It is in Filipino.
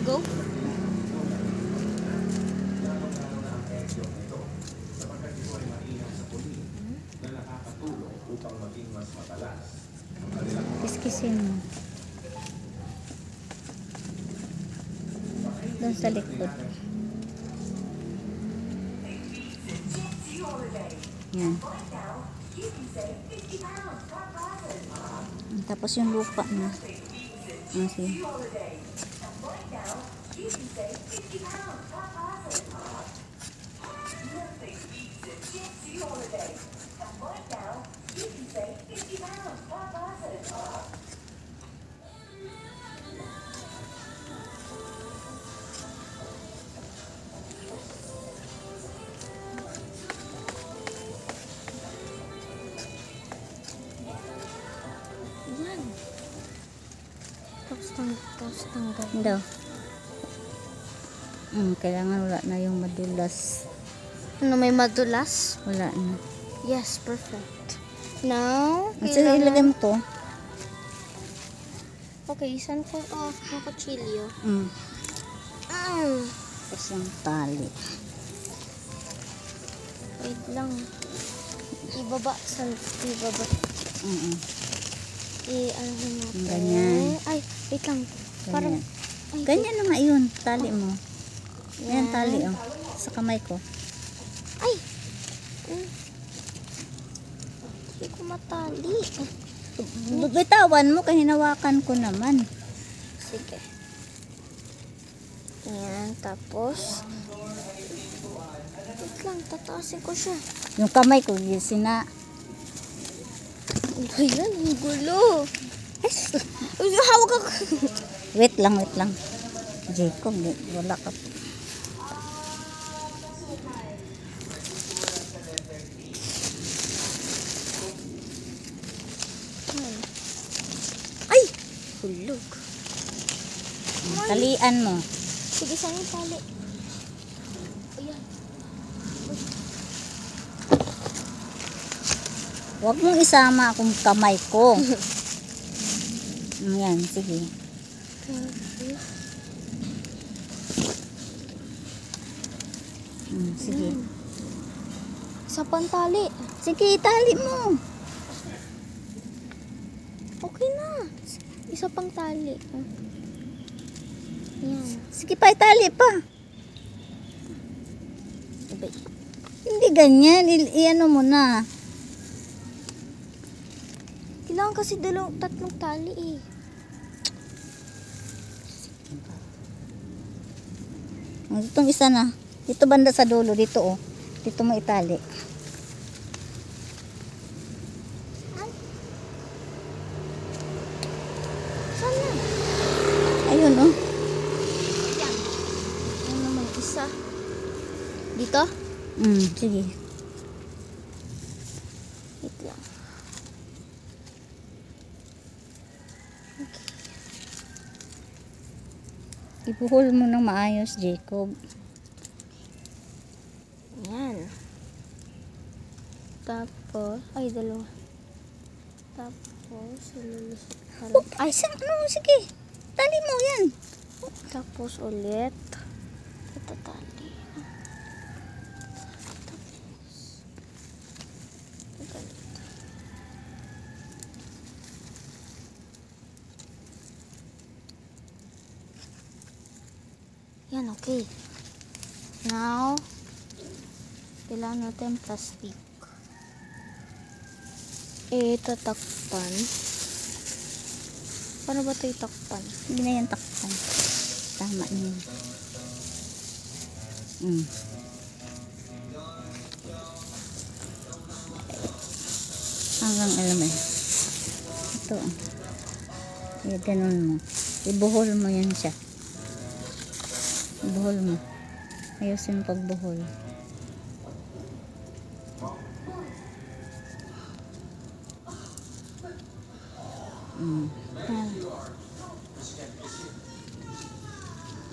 Go. Kiskisin mo. Doon sa likod. Yan. Tapos yung lupa na. Okay. Tapos tanggal. Daw. Kailangan wala na yung madulas. Ano, may madulas? Wala na. Yes, perfect. Now, Kasi ilagay mo to. Okay, saan ko ang kutsilyo? Tapos yung tali. Wait lang. Ibaba. Ano natin? Ganyan. Ay, wait lang. Parang, Ganyan na nga yun. Tali mo. Yan tali oh. Sa kamay ko. ay! Hindi ko matali. Bitawan mo kaya hinawakan ko naman. Sige. Yan, tapos wait lang, tataasin ko siya. Yung kamay ko, sina. Ayan, ang gulo. Hawag ako. Wait lang. Jacob, wala ka. Ay! Hulog. Talian mo. Sige, saan yung tali? Ayan. Huwag mong isama akong kamay ko. Ayan, sige. Sige. Isa pang tali. Sige, itali mo. Okay na. Isa pang tali. Yan. Sige pa, itali pa. Hindi ganyan. I-ano mo na. Kailangan kasi tatlong tali eh. Itong isa na. Dito banda sa dulo. Dito oh. Dito mo itali. Saan na? Ayun oh. Yan. Ano naman isa? Dito? Sige. Wait lang. Ibuhol mo ng maayos, Jacob. Yan. Tapos, ay dalawa. Tapos, ilulusot. Ay, ano? Sige. Tali mo yan. Tapos ulit. Ito tali. Tapos, ganito. Yan, okay. Now, kailangan natin plastic. Tatakpan. Paano ba ito itakpan? Hindi na yan takpan. Tama na yan. Hanggang alam eh. Ito. Ganun mo. Ibuhol mo yan siya. Ibuhol mo. Ayusin pagbuhol.